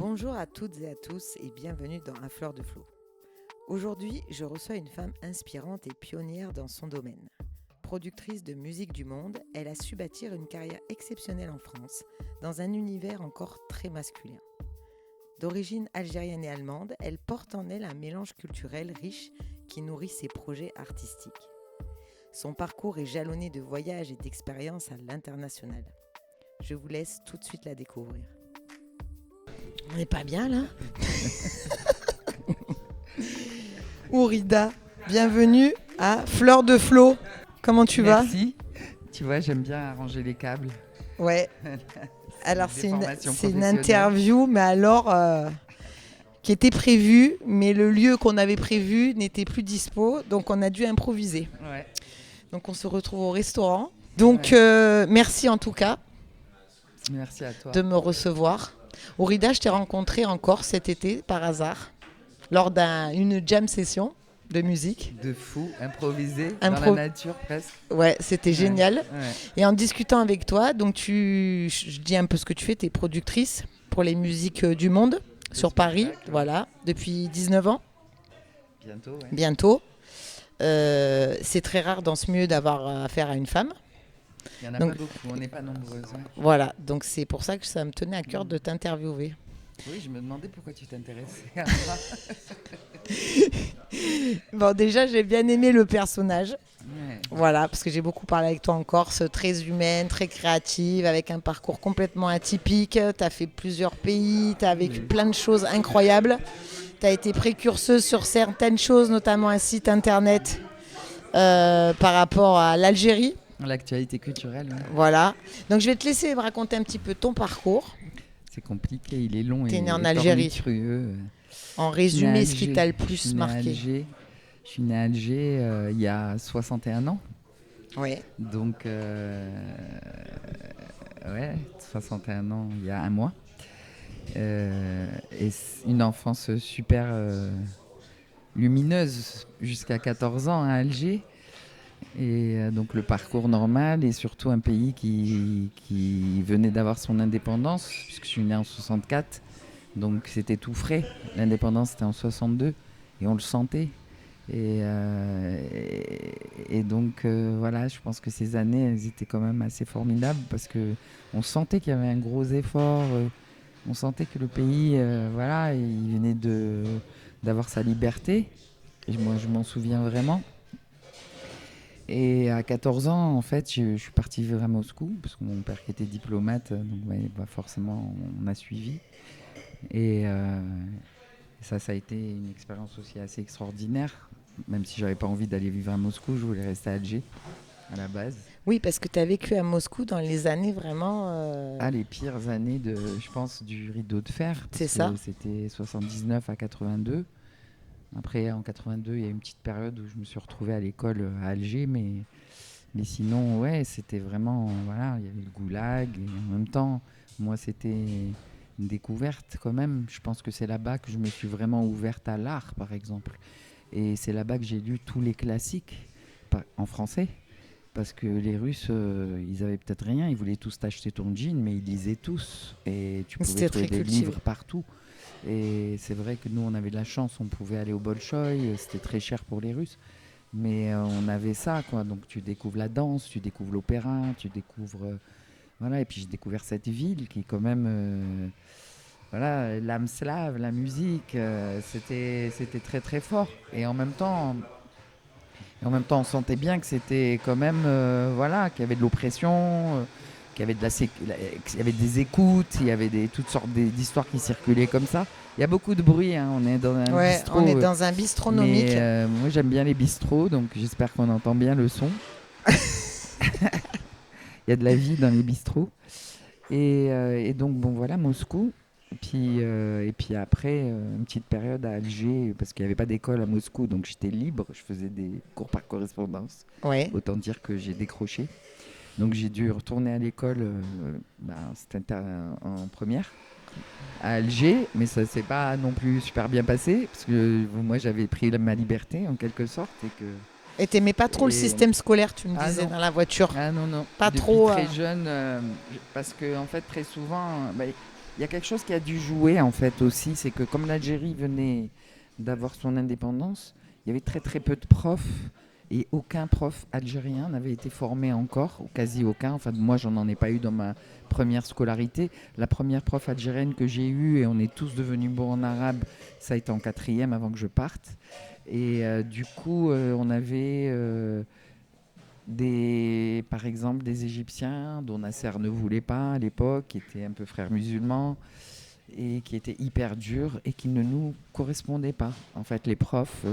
Bonjour à toutes et à tous et bienvenue dans À Fleur de Flow. Aujourd'hui, je reçois une femme inspirante et pionnière dans son domaine. Productrice de musique du monde, elle a su bâtir une carrière exceptionnelle en France, dans un univers encore très masculin. D'origine algérienne et allemande, elle porte en elle un mélange culturel riche qui nourrit ses projets artistiques. Son parcours est jalonné de voyages et d'expériences à l'international. Je vous laisse tout de suite la découvrir. On n'est pas bien là? Ourida, bienvenue à Fleur de Flow. Comment tu vas? Merci. Tu vois, j'aime bien arranger les câbles. Ouais. Alors des c'est formations une professionnelles. interview, mais alors qui était prévue, mais le lieu qu'on avait prévu n'était plus dispo, donc on a dû improviser. Ouais. Donc on se retrouve au restaurant. Donc merci en tout cas Merci à toi. de me recevoir. Ourida, je t'ai rencontré encore cet été par hasard lors d'une jam session de musique. De fou, improvisé dans la nature presque. Ouais, c'était génial. Ouais. Et en discutant avec toi, donc je dis un peu ce que tu fais, tu es productrice pour les musiques du monde sur Paris, voilà, depuis 19 ans. Bientôt, ouais. Bientôt. C'est très rare dans ce milieu d'avoir affaire à une femme. Il n'y en a Donc, pas beaucoup, on n'est pas nombreuses. Ouais. Voilà, donc c'est pour ça que ça me tenait à cœur de t'interviewer. Oui, je me demandais pourquoi tu t'intéressais à moi. Bon, déjà, j'ai bien aimé le personnage. Ouais. Voilà, parce que j'ai beaucoup parlé avec toi en Corse, très humaine, très créative, avec un parcours complètement atypique. Tu as fait plusieurs pays, tu as vécu plein de choses incroyables. Tu as été précurseuse sur certaines choses, notamment un site internet par rapport à l'Algérie. L'actualité culturelle. Ouais. Voilà. Donc je vais te laisser me raconter un petit peu ton parcours. C'est compliqué, il est long. T'es et né en Algérie. tortueux. En résumé, ce qui t'a le plus marqué. Je suis né à Alger il y a 61 ans. Oui. Donc, 61 ans, il y a un mois. Et une enfance super lumineuse jusqu'à 14 ans à Alger. Et donc le parcours normal et surtout un pays qui venait d'avoir son indépendance, puisque je suis né en 64. Donc c'était tout frais. L'indépendance c'était en 62 et on le sentait. Et donc voilà, je pense que ces années, elles étaient quand même assez formidables parce qu'on sentait qu'il y avait un gros effort. On sentait que le pays, voilà, il venait d'avoir sa liberté. Et moi, je m'en souviens vraiment. Et à 14 ans, en fait, je suis parti vivre à Moscou parce que mon père qui était diplomate, donc forcément, on a suivi. Et ça a été une expérience aussi assez extraordinaire. Même si j'avais pas envie d'aller vivre à Moscou, je voulais rester à Alger à la base. Oui, parce que tu as vécu à Moscou dans les années vraiment... les pires années, je pense, du rideau de fer. C'est ça. C'était 79 à 82. Après, en 82, il y a une petite période où je me suis retrouvé à l'école à Alger. Mais sinon, ouais, c'était vraiment... Voilà, il y avait le goulag. Et en même temps, moi, c'était une découverte quand même. Je pense que c'est là-bas que je me suis vraiment ouverte à l'art, par exemple. Et c'est là-bas que j'ai lu tous les classiques en français. Parce que les Russes, ils avaient peut-être rien. Ils voulaient tous t'acheter ton jean, mais ils lisaient tous. Et tu pouvais trouver des livres partout. Et c'est vrai que nous, on avait de la chance. On pouvait aller au Bolchoï. C'était très cher pour les Russes. Mais on avait ça, quoi. Donc tu découvres la danse, tu découvres l'opéra, tu découvres... voilà. Et puis j'ai découvert cette ville qui est quand même... voilà, l'âme slave, la musique, c'était très très fort. Et en même temps, on sentait bien que c'était quand même, voilà, qu'il y avait de l'oppression, qu'il y avait qu'il y avait des écoutes, il y avait toutes sortes d'histoires qui circulaient comme ça. Il y a beaucoup de bruit, hein. On est dans un bistrot. On est dans un bistronomique. Mais moi j'aime bien les bistrots, donc j'espère qu'on entend bien le son. Il y a de la vie dans les bistrots. Et donc bon voilà, Moscou. Et puis après, une petite période à Alger, parce qu'il n'y avait pas d'école à Moscou, donc j'étais libre, je faisais des cours par correspondance. Ouais. Autant dire que j'ai décroché. Donc j'ai dû retourner à l'école, c'était en première, à Alger, mais ça ne s'est pas non plus super bien passé, parce que moi j'avais pris ma liberté en quelque sorte. Et t'aimais pas trop le système scolaire, tu me disais, dans la voiture? Ah non. Pas Depuis trop. très jeune, parce que en fait très souvent... Il y a quelque chose qui a dû jouer en fait aussi, c'est que comme l'Algérie venait d'avoir son indépendance, il y avait très très peu de profs et aucun prof algérien n'avait été formé encore, ou quasi aucun. Enfin, moi, j'en en ai pas eu dans ma première scolarité. La première prof algérienne que j'ai eue, et on est tous devenus bons en arabe, ça a été en quatrième avant que je parte. Et du coup, on avait par exemple des Égyptiens dont Nasser ne voulait pas à l'époque, qui étaient un peu frères musulmans et qui étaient hyper durs et qui ne nous correspondaient pas. En fait, les profs,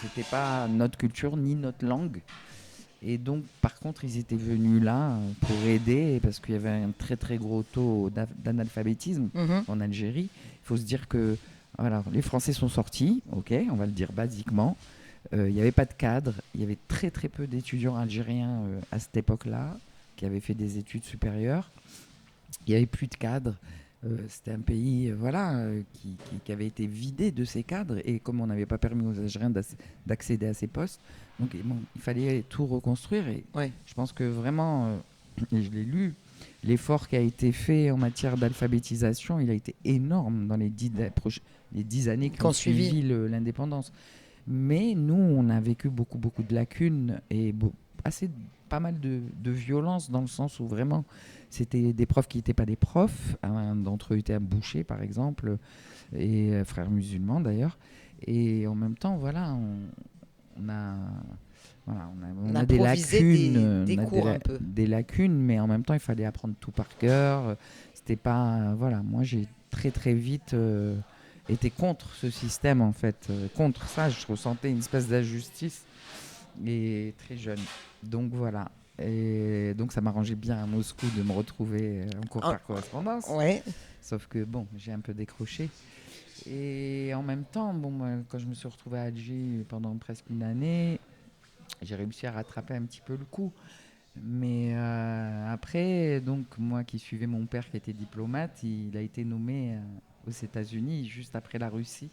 c'était pas notre culture ni notre langue. Et donc, par contre, ils étaient venus là pour aider parce qu'il y avait un très très gros taux d'analphabétisme Mhm. en Algérie. Il faut se dire que voilà, les Français sont sortis, ok, on va le dire basiquement. Il n'y avait pas de cadre, il y avait très très peu d'étudiants algériens à cette époque-là qui avaient fait des études supérieures. Il n'y avait plus de cadres. C'était un pays voilà, qui avait été vidé de ses cadres et comme on n'avait pas permis aux Algériens d'accéder à ces postes, donc bon, il fallait tout reconstruire et Ouais. je pense que vraiment, et je l'ai lu, l'effort qui a été fait en matière d'alphabétisation, il a été énorme dans les 10 années qui ont Qu'on suivi. suivi l'indépendance. Mais nous, on a vécu beaucoup, beaucoup de lacunes et assez pas mal de violence dans le sens où vraiment c'était des profs qui n'étaient pas des profs. Un d'entre eux était un boucher, par exemple, et frère musulman d'ailleurs. Et en même temps, voilà, on a, voilà, On on a des improvisait lacunes, des cours un peu. des lacunes, mais en même temps, il fallait apprendre tout par cœur. C'était pas, voilà, moi j'ai très très vite été contre ce système en fait, contre ça. Je ressentais une espèce d'injustice et très jeune. Donc voilà. Et donc ça m'arrangeait bien à Moscou de me retrouver en cours Ah, par correspondance. ouais. Sauf que bon, j'ai un peu décroché. Et en même temps, bon, moi, quand je me suis retrouvé à Alger pendant presque une année, j'ai réussi à rattraper un petit peu le coup. Mais après, donc moi qui suivais mon père qui était diplomate, il a été nommé aux États-Unis juste après la Russie.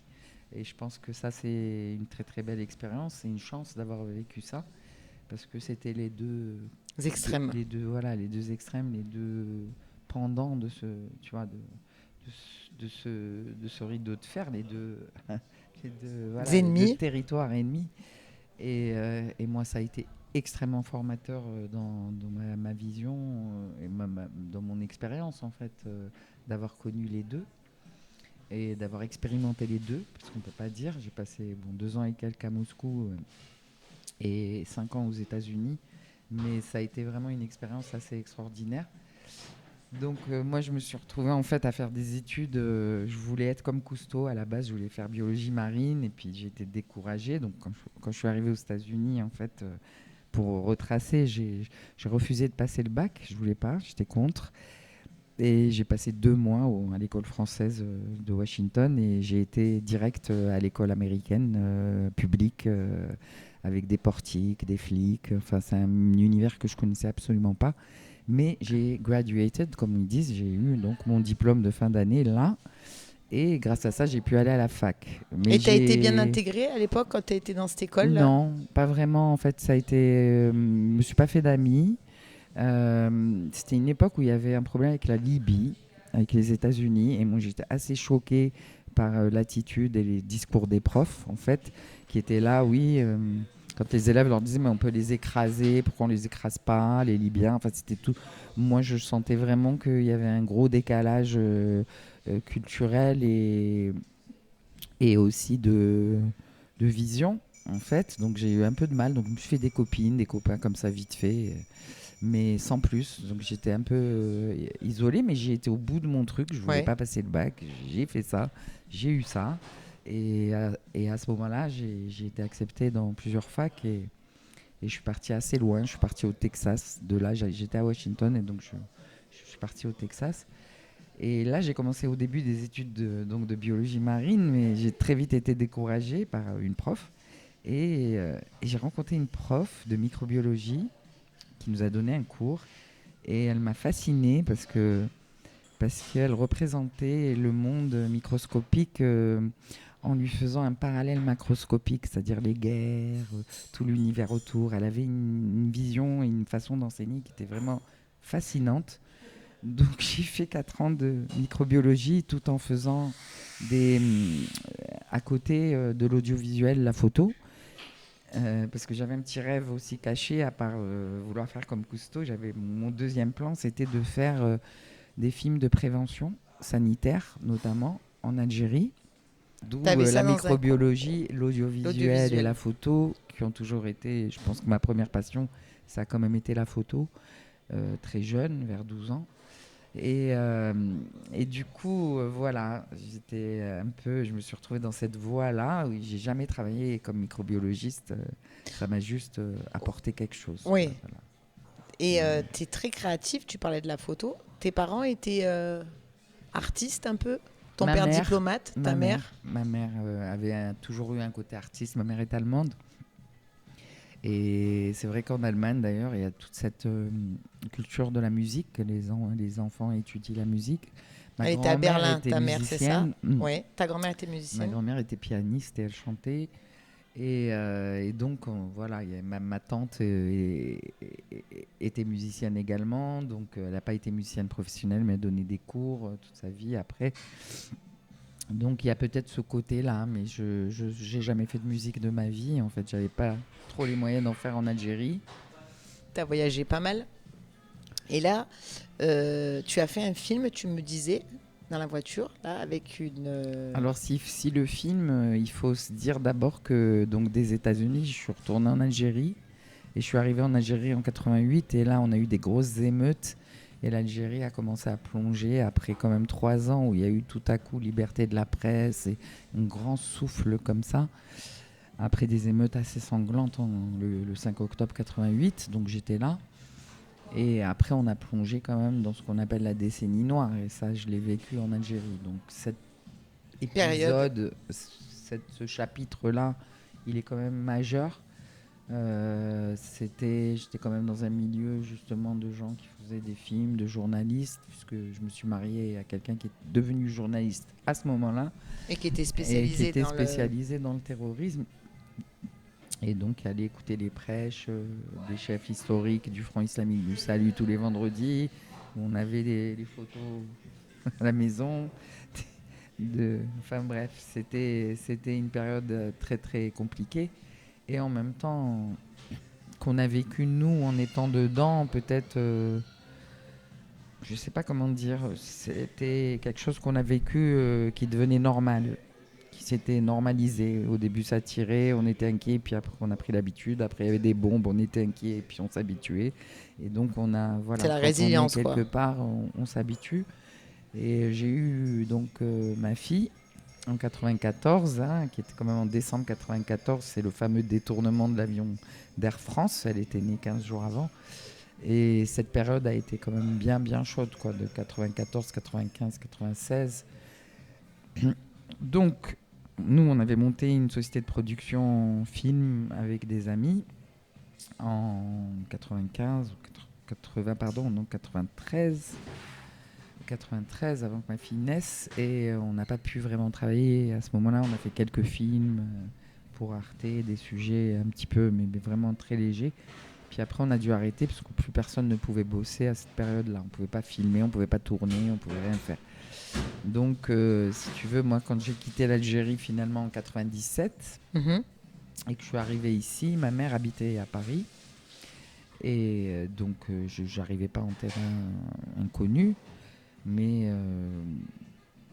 Et je pense que ça, c'est une très très belle expérience. C'est une chance d'avoir vécu ça parce que c'était Les extrêmes. voilà, les deux extrêmes, les deux pendants de ce, tu vois, de ce rideau de fer, les deux, Des les deux ennemis. territoires ennemis. Et moi, ça a été extrêmement formateur dans ma vision et dans mon expérience, en fait, d'avoir connu les deux et d'avoir expérimenté les deux, parce qu'on ne peut pas dire. J'ai passé 2 ans et quelques à Moscou et 5 ans aux États-Unis, mais ça a été vraiment une expérience assez extraordinaire. Donc moi je me suis retrouvée en fait à faire des études, je voulais être comme Cousteau à la base, je voulais faire biologie marine et puis j'ai été découragée. Donc quand je suis arrivée aux États-Unis en fait pour retracer, j'ai refusé de passer le bac, je voulais pas, j'étais contre. Et j'ai passé 2 mois à l'école française de Washington et j'ai été direct à l'école américaine publique avec des portiques, des flics. Enfin, c'est un univers que je connaissais absolument pas. Mais j'ai graduated, comme ils disent. J'ai eu donc mon diplôme de fin d'année là. Et grâce à ça, j'ai pu aller à la fac. Mais Et tu as été bien j'ai... intégré à l'époque quand tu as été dans cette école-là? Non, pas vraiment. En fait, ça a été... je me suis pas fait d'amis. C'était une époque où il y avait un problème avec la Libye, avec les États-Unis. Et moi, j'étais assez choquée par l'attitude et les discours des profs, en fait, qui étaient là, oui. Quand les élèves leur disaient, mais on peut les écraser, pourquoi on les écrase pas, les Libyens. Enfin, c'était tout. Moi, je sentais vraiment qu'il y avait un gros décalage culturel et aussi de vision, en fait. Donc, j'ai eu un peu de mal. Donc, je me suis fait des copines, des copains comme ça, vite fait. Mais sans plus. Donc j'étais un peu isolé, mais j'ai été au bout de mon truc. Je voulais Ouais. pas passer le bac. J'ai fait ça. J'ai eu ça. Et à ce moment-là, j'ai été accepté dans plusieurs facs et je suis parti assez loin. Je suis parti au Texas. De là, j'étais à Washington et donc je suis parti au Texas. Et là, j'ai commencé au début des études donc de biologie marine, mais j'ai très vite été découragé par une prof. Et j'ai rencontré une prof de microbiologie qui nous a donné un cours et elle m'a fasciné parce qu'elle représentait le monde microscopique en lui faisant un parallèle macroscopique, c'est-à-dire les guerres, tout l'univers autour. Elle avait une vision et une façon d'enseigner qui était vraiment fascinante. Donc j'ai fait 4 ans de microbiologie tout en faisant à côté de l'audiovisuel, la photo. Parce que j'avais un petit rêve aussi caché, à part vouloir faire comme Cousteau. Mon deuxième plan, c'était de faire des films de prévention sanitaire, notamment en Algérie. D'où T'avais ça la dans un coin. microbiologie, l'audiovisuel et L'audiovisuel. la photo, qui ont toujours été, je pense que ma première passion, ça a quand même été la photo, très jeune, vers 12 ans. Et, euh, et du coup, voilà, je me suis retrouvée dans cette voie-là où j'ai jamais travaillé comme microbiologiste. Ça m'a juste apporté quelque chose, quoi, Oui. voilà. Et tu es très créatif, tu parlais de la photo. Tes parents étaient artistes un peu. Ton Ma père mère, diplomate, ta ma mère, mère. ma mère avait toujours eu un côté artiste. Ma mère est allemande. Et c'est vrai qu'en Allemagne, d'ailleurs, il y a toute cette culture de la musique, que les enfants étudient la musique. Ma Elle était à grand-mère Berlin, était ta mère, c'est ça? musicienne. Ouais. Ta grand-mère était Ma musicienne. grand-mère était pianiste et elle chantait. Et donc, voilà, ma tante était musicienne également. Donc, elle n'a pas été musicienne professionnelle, mais elle donnait des cours toute sa vie après. Donc, il y a peut-être ce côté-là, mais je n'ai jamais fait de musique de ma vie. En fait, j'avais pas trop les moyens d'en faire en Algérie. Tu as voyagé pas mal. Et là, tu as fait un film, tu me disais, dans la voiture, là, avec une. Alors, si le film, il faut se dire d'abord que donc, des États-Unis, je suis retourné en Algérie. Et je suis arrivé en Algérie en 88 et là on a eu des grosses émeutes et l'Algérie a commencé à plonger après quand même 3 ans où il y a eu tout à coup liberté de la presse et un grand souffle comme ça. Après des émeutes assez sanglantes le 5 octobre 88, donc j'étais là. Et après on a plongé quand même dans ce qu'on appelle la décennie noire et ça je l'ai vécu en Algérie. Donc cet Période. épisode, ce chapitre-là, il est quand même majeur. J'étais quand même dans un milieu justement de gens qui faisaient des films, de journalistes, puisque je me suis mariée à quelqu'un qui est devenu journaliste à ce moment-là Et qui était et qui spécialisée était dans le. spécialisé dans le terrorisme. Et donc aller écouter les prêches des chefs historiques du Front islamique du Salut tous les vendredis, où on avait les photos à la maison. Enfin bref, c'était une période très très compliquée. Et en même temps, qu'on a vécu nous en étant dedans, peut-être, je sais pas comment dire, c'était quelque chose qu'on a vécu qui devenait normal, qui s'était normalisé. Au début ça tirait, on était inquiet, puis après on a pris l'habitude, après il y avait des bombes, on était inquiet, et puis on s'habituait. Et donc C'est voilà, la quand on est résilience, quelque quoi. part, on s'habitue. Et j'ai eu donc ma fille en 94, hein, qui était quand même en décembre 94, c'est le fameux détournement de l'avion d'Air France, elle était née 15 jours avant. Et cette période a été quand même bien bien chaude, quoi, de 94, 95, 96. Donc, nous, on avait monté une société de production film avec des amis en 95, 80, pardon, non 93. 93 avant que ma fille naisse et on n'a pas pu vraiment travailler à ce moment-là. On a fait quelques films pour Arte, des sujets un petit peu, mais vraiment très légers. Puis après, on a dû arrêter parce que plus personne ne pouvait bosser à cette période-là. On ne pouvait pas filmer, on ne pouvait pas tourner, on ne pouvait rien faire. Donc, si tu veux, moi, quand j'ai quitté l'Algérie finalement en 97 Mhm. et que je suis arrivé ici, ma mère habitait à Paris. Et donc, je n'arrivais pas en terrain inconnu. Mais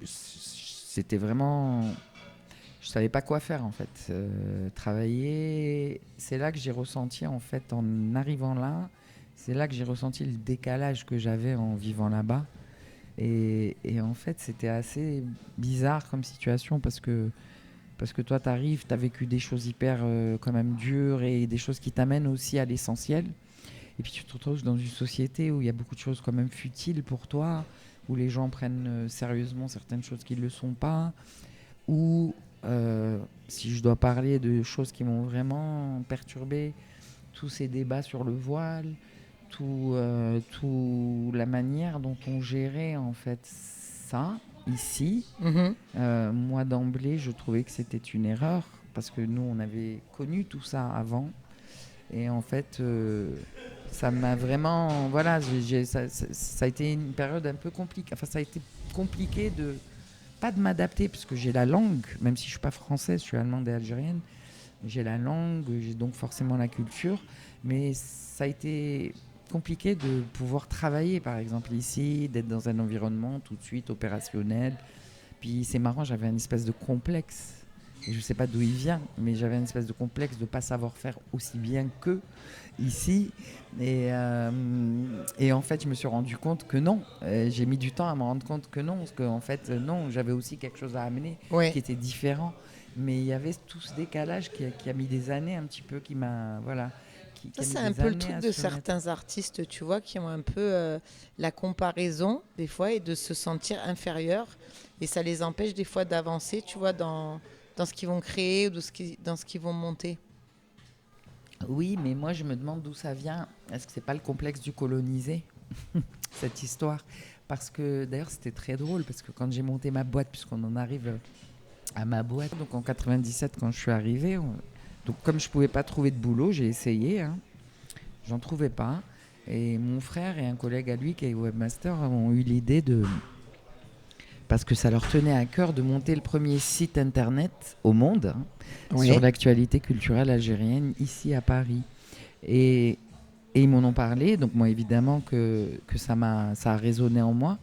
c'était vraiment, je savais pas quoi faire en fait. Travailler, c'est là que j'ai ressenti en fait en arrivant là, c'est là que j'ai ressenti le décalage que j'avais en vivant là-bas. Et en fait, c'était assez bizarre comme situation parce que toi, t'arrives, t'as vécu des choses hyper quand même dures et des choses qui t'amènent aussi à l'essentiel. Et puis tu te retrouves dans une société où il y a beaucoup de choses quand même futiles pour toi, où les gens prennent sérieusement certaines choses qui ne le sont pas, où si je dois parler de choses qui m'ont vraiment perturbé, tous ces débats sur le voile, tout la manière dont on gérait en fait ça ici, Mhm. moi d'emblée je trouvais que c'était une erreur parce que nous on avait connu tout ça avant et en fait Ça m'a vraiment, voilà, ça a été une période un peu compliquée. Enfin, ça a été compliqué pas de m'adapter, parce que j'ai la langue, même si je suis pas française, je suis allemande et algérienne. J'ai la langue, j'ai donc forcément la culture, mais ça a été compliqué de pouvoir travailler, par exemple ici, d'être dans un environnement tout de suite opérationnel. Puis c'est marrant, j'avais une espèce de complexe. Et je ne sais pas d'où il vient, mais j'avais une espèce de complexe de ne pas savoir faire aussi bien qu'eux ici. Et en fait, je me suis rendu compte que non. J'ai mis du temps à me rendre compte que non. Parce qu'en fait, non, j'avais aussi quelque chose à amener Ouais. qui était différent. Mais il y avait tout ce décalage qui a mis des années un petit peu, qui m'a... Voilà. Qui Ça, a mis c'est un des peu le années truc à de se mettre. certains artistes, tu vois, qui ont un peu la comparaison, des fois, et de se sentir inférieurs. Et ça les empêche, des fois, d'avancer, tu vois, dans ce qu'ils vont créer ou dans ce qu'ils vont monter. Oui, mais moi, je me demande d'où ça vient. Est-ce que c'est pas le complexe du colonisé, cette histoire? Parce que, d'ailleurs, c'était très drôle, parce que quand j'ai monté ma boîte, puisqu'on en arrive à ma boîte, donc en 97, quand je suis arrivée, donc comme je pouvais pas trouver de boulot, j'ai essayé, hein, j'en trouvais pas. Et mon frère et un collègue à lui, qui est webmaster, ont eu l'idée de... Parce que ça leur tenait à cœur de monter le premier site internet au monde, hein, sur Oui. l'actualité culturelle algérienne, ici à Paris. Et, et ils m'en ont parlé, donc moi évidemment que ça a résonné en moi,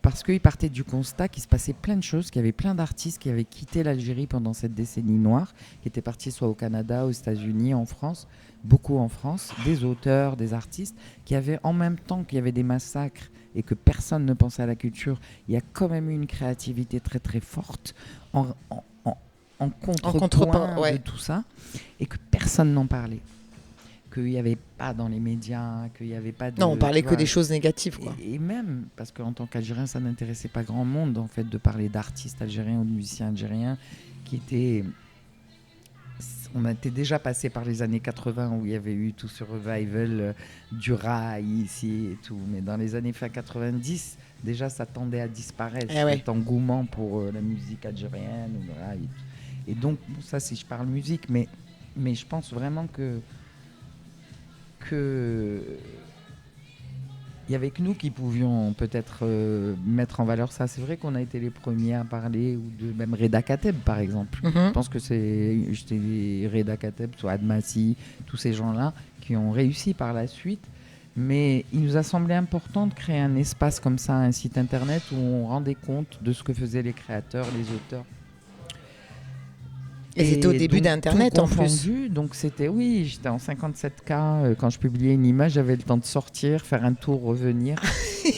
parce qu'ils partaient du constat qu'il se passait plein de choses, qu'il y avait plein d'artistes qui avaient quitté l'Algérie pendant cette décennie noire, qui étaient partis soit au Canada, aux États-Unis, en France, beaucoup en France, des auteurs, des artistes, qui avaient en même temps qu'il y avait des massacres et que personne ne pensait à la culture, il y a quand même eu une créativité très très forte en contrepoint de Ouais. tout ça, et que personne n'en parlait. Qu'il n'y avait pas dans les médias, qu'il n'y avait pas de... Non, on parlait tu que vois, des choses négatives, quoi. et même, parce qu'en tant qu'Algérien, ça n'intéressait pas grand monde, en fait, de parler d'artistes algériens ou de musiciens algériens qui étaient... On était déjà passé par les années 80 où il y avait eu tout ce revival du rail ici et tout. Mais dans les années fin 90, déjà, ça tendait à disparaître, Eh ouais. cet engouement pour la musique algérienne. Ou le rail. Et donc, bon, ça, si je parle musique, mais je pense vraiment que il y avait que nous qui pouvions peut-être mettre en valeur ça. C'est vrai qu'on a été les premiers à parler, ou de même Reda Kateb par exemple. Je pense que j'étais Reda Kateb, soit Admassi, tous ces gens-là qui ont réussi par la suite. Mais il nous a semblé important de créer un espace comme ça, un site internet où on rendait compte de ce que faisaient les créateurs, les auteurs. Et c'était au début donc, d'Internet, tout en plus. confondu, donc c'était, oui, j'étais en 57K quand je publiais une image, j'avais le temps de sortir, faire un tour, revenir.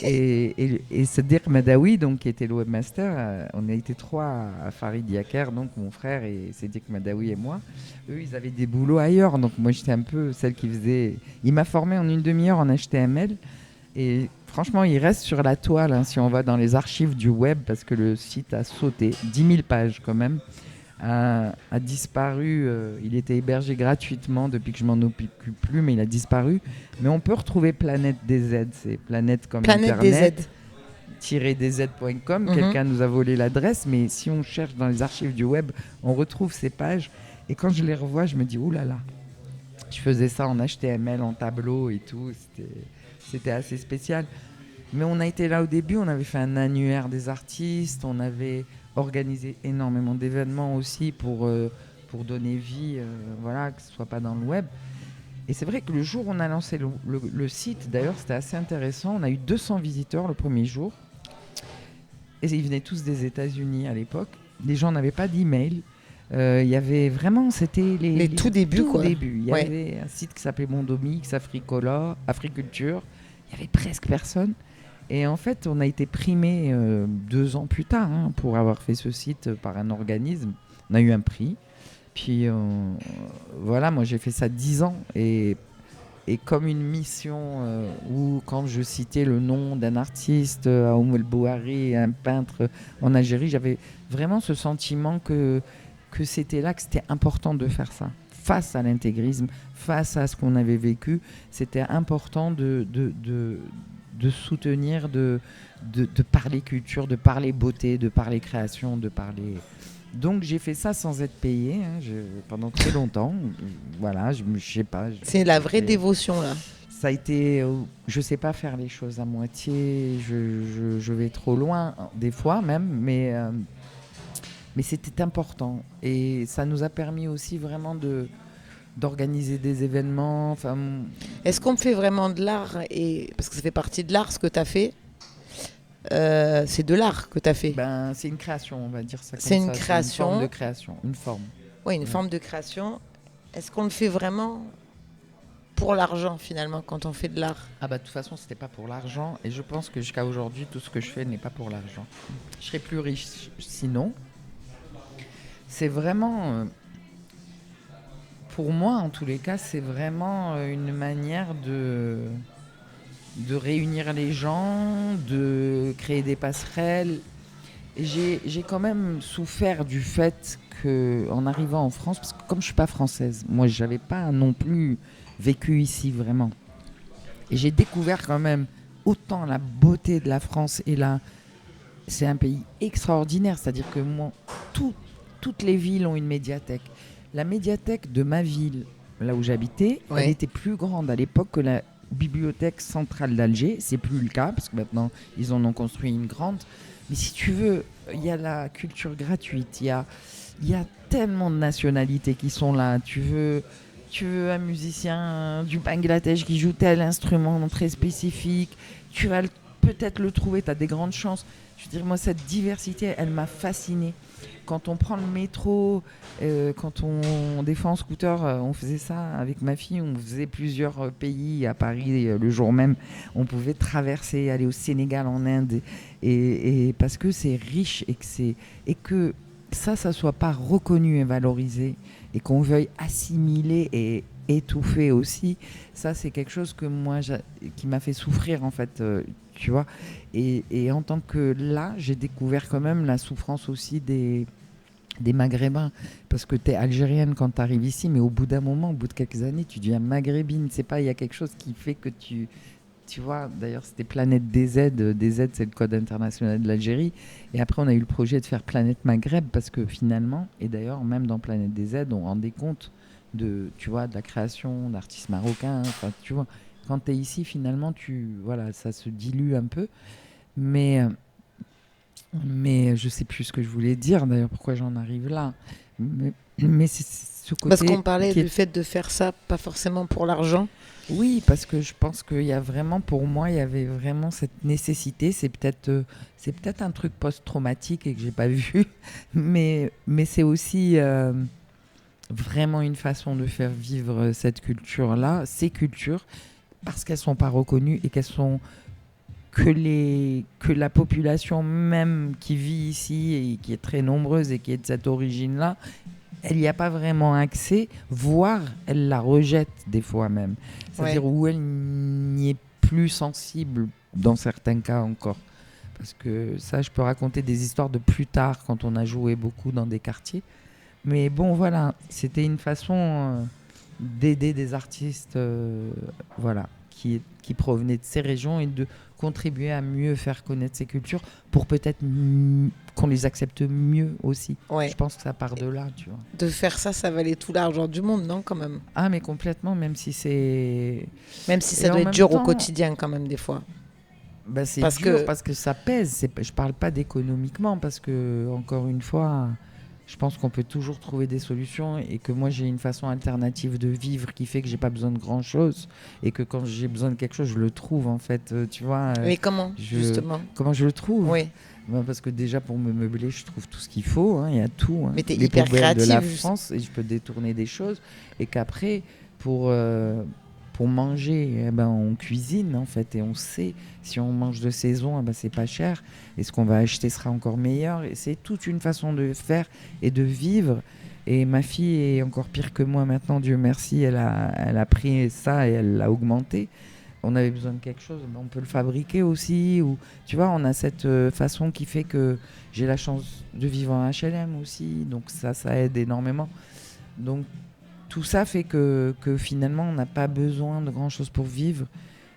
et Sadiq Madawi, donc, qui était le webmaster, on a été trois à Farid Yaker, donc mon frère et Sadiq Madawi et moi. Eux, ils avaient des boulots ailleurs, donc moi j'étais un peu celle qui faisait... Il m'a formé en une demi-heure en HTML. Et franchement, il reste sur la toile, hein, si on va dans les archives du web, parce que le site a sauté, 10 000 pages quand même. A disparu, il était hébergé gratuitement depuis que je m'en occupe plus, mais il a disparu. Mais on peut retrouver Planète DZ, c'est Planète comme Planète Internet, DZ. -dz.com. Quelqu'un nous a volé l'adresse, mais si on cherche dans les archives du web, on retrouve ces pages. Et quand je les revois, je me dis, ouh là là, je faisais ça en HTML, en tableau et tout, c'était assez spécial. Mais on a été là au début, on avait fait un annuaire des artistes, on avait organisé énormément d'événements aussi pour donner vie, voilà, que ce soit pas dans le web. Et c'est vrai que le jour où on a lancé le site, d'ailleurs, c'était assez intéressant. On a eu 200 visiteurs le premier jour. Et ils venaient tous des États-Unis à l'époque. Les gens n'avaient pas d'email. Il y avait vraiment, c'était les tout débuts, quoi. Il y avait un site qui s'appelait Mondomix, Africola, Africulture. Il y avait presque personne. Et en fait, on a été primé 2 ans plus tard, hein, pour avoir fait ce site par un organisme. On a eu un prix. Puis voilà, moi j'ai fait ça 10 ans. Et comme une mission où, quand je citais le nom d'un artiste, Aoum El Bouhari, un peintre en Algérie, j'avais vraiment ce sentiment que c'était là, que c'était important de faire ça. Face à l'intégrisme, face à ce qu'on avait vécu, c'était important de soutenir, de parler culture, de parler beauté, de parler création, de parler... Donc j'ai fait ça sans être payé, hein, pendant très longtemps. Voilà, je sais pas. C'est la vraie dévotion, là. ça a été, je sais pas faire les choses à moitié, je vais trop loin, des fois même, mais c'était important. Et ça nous a permis aussi vraiment d'organiser des événements. Enfin, Est-ce qu'on fait vraiment de l'art parce que ça fait partie de l'art ce que tu as fait. C'est de l'art que tu as fait. ben, c'est une création, on va dire ça comme C'est une ça. création. C'est une forme de création, une forme. Oui, une forme de création. Est-ce qu'on le fait vraiment pour l'argent finalement quand on fait de l'art? Ah bah de toute façon, c'était pas pour l'argent. Et je pense que jusqu'à aujourd'hui, tout ce que je fais n'est pas pour l'argent. Je serais plus riche sinon. C'est vraiment, pour moi en tous les cas, c'est vraiment une manière de réunir les gens, de créer des passerelles. Et j'ai quand même souffert du fait qu'en arrivant en France, parce que comme je suis pas française, moi j'avais pas non plus vécu ici vraiment. Et j'ai découvert quand même autant la beauté de la France et là, c'est un pays extraordinaire. C'est-à-dire que moi, toutes les villes ont une médiathèque. La médiathèque de ma ville, là où j'habitais, Ouais. elle était plus grande à l'époque que la bibliothèque centrale d'Alger. C'est plus le cas parce que maintenant ils en ont construit une grande. Mais si tu veux, il y a la culture gratuite. Il y a tellement de nationalités qui sont là. Tu veux un musicien du Bangladesh qui joue tel instrument très spécifique. Tu vas peut-être le trouver. Tu as des grandes chances. Je veux dire, moi, cette diversité, elle m'a fascinée. Quand on prend le métro, quand on défend en scooter, on faisait ça avec ma fille. On faisait plusieurs pays à Paris le jour même. On pouvait traverser, aller au Sénégal, en Inde. Et parce que c'est riche et que ça soit pas reconnu et valorisé et qu'on veuille assimiler et étouffer aussi, ça c'est quelque chose que moi qui m'a fait souffrir en fait, tu vois. Et en tant que là, j'ai découvert quand même la souffrance aussi des Maghrébins, parce que tu es algérienne quand tu arrives ici, mais au bout d'un moment, au bout de quelques années, tu deviens maghrébine. C'est pas, il y a quelque chose qui fait que tu vois, d'ailleurs, c'était Planète DZ. DZ, c'est le code international de l'Algérie. Et après, on a eu le projet de faire Planète Maghreb, parce que finalement, et d'ailleurs, même dans Planète DZ, on rendait compte tu vois, de la création d'artistes marocains. Enfin, tu vois, quand tu es ici, finalement, voilà, ça se dilue un peu. Mais je sais plus ce que je voulais dire, d'ailleurs, pourquoi j'en arrive là. Mais c'est ce côté. Parce qu'on parlait du fait de faire ça, pas forcément pour l'argent. Oui, parce que je pense qu'il y a vraiment, pour moi, il y avait vraiment cette nécessité. C'est peut-être un truc post-traumatique et que j'ai pas vu, mais c'est aussi vraiment une façon de faire vivre cette culture-là, ces cultures, parce qu'elles sont pas reconnues et qu'elles sont que la population même qui vit ici et qui est très nombreuse et qui est de cette origine-là, elle n'y a pas vraiment accès, voire elle la rejette des fois même. C'est-à-dire où elle n'y est plus sensible dans certains cas encore. Parce que ça, je peux raconter des histoires de plus tard quand on a joué beaucoup dans des quartiers. Mais bon, voilà, c'était une façon d'aider des artistes voilà, qui provenaient de ces régions et de contribuer à mieux faire connaître ces cultures pour peut-être qu'on les accepte mieux aussi. Ouais. Je pense que ça part de là, tu vois. De faire ça, ça valait tout l'argent du monde, non, quand même? Ah, mais complètement, même si c'est... Même si ça doit être dur au quotidien, quand même, des fois. Bah, c'est dur parce que ça pèse. Je parle pas d'économiquement parce que, encore une fois, je pense qu'on peut toujours trouver des solutions et que moi, j'ai une façon alternative de vivre qui fait que j'ai pas besoin de grand-chose et que quand j'ai besoin de quelque chose, je le trouve, en fait, tu vois. Mais comment, justement? Comment je le trouve? Oui. Ben parce que déjà, pour me meubler, je trouve tout ce qu'il faut. Hein, il y a tout. Hein. Mais t'es les hyper poubelles créative. de la France et je peux détourner des choses. Et qu'après, pour manger, eh ben, on cuisine en fait et on sait si on mange de saison, eh ben, c'est pas cher et ce qu'on va acheter sera encore meilleur. Et c'est toute une façon de faire et de vivre. Et ma fille est encore pire que moi maintenant, Dieu merci, elle a pris ça et elle l'a augmenté. On avait besoin de quelque chose, on peut le fabriquer aussi. Ou, tu vois, on a cette façon qui fait que j'ai la chance de vivre en HLM aussi, donc ça aide énormément. Donc tout ça fait que finalement, on n'a pas besoin de grand-chose pour vivre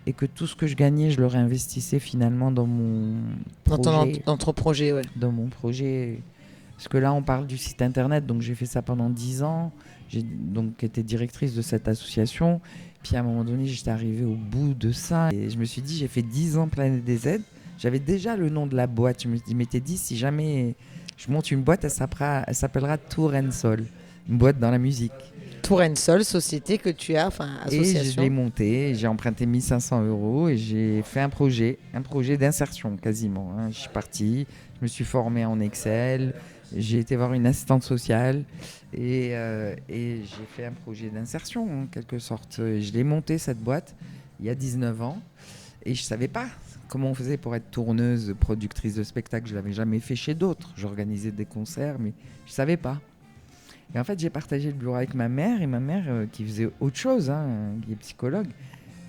et que tout ce que je gagnais, je le réinvestissais finalement dans mon projet. Dans ton projet, ouais. Dans mon projet. Parce que là, on parle du site internet, donc j'ai fait ça pendant 10 ans. J'ai donc été directrice de cette association. Puis à un moment donné, j'étais arrivée au bout de ça. Et je me suis dit, j'ai fait 10 ans Planète des Z. J'avais déjà le nom de la boîte. Je me m'étais dit, si jamais je monte une boîte, elle s'appellera Tour & Sol. Une boîte dans la musique. Tour & Sol, société que tu as, enfin association. Et je l'ai montée, j'ai emprunté 1 500 € et j'ai fait un projet d'insertion quasiment. Je suis parti, je me suis formé en Excel, j'ai été voir une assistante sociale et j'ai fait un projet d'insertion en quelque sorte. Je l'ai monté cette boîte il y a 19 ans et je ne savais pas comment on faisait pour être tourneuse, productrice de spectacle. Je ne l'avais jamais fait chez d'autres. J'organisais des concerts mais je ne savais pas. Et en fait, j'ai partagé le bureau avec ma mère, et ma mère, qui faisait autre chose, qui est psychologue,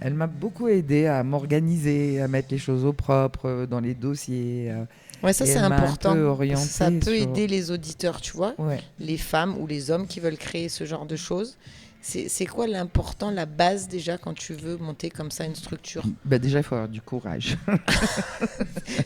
elle m'a beaucoup aidé à m'organiser, à mettre les choses au propre dans les dossiers. Ouais, ça c'est important. Ça peut sur... aider les auditeurs, tu vois, ouais. Les femmes ou les hommes qui veulent créer ce genre de choses. C'est quoi l'important, la base déjà quand tu veux monter comme ça une structure? Déjà, il faut avoir du courage.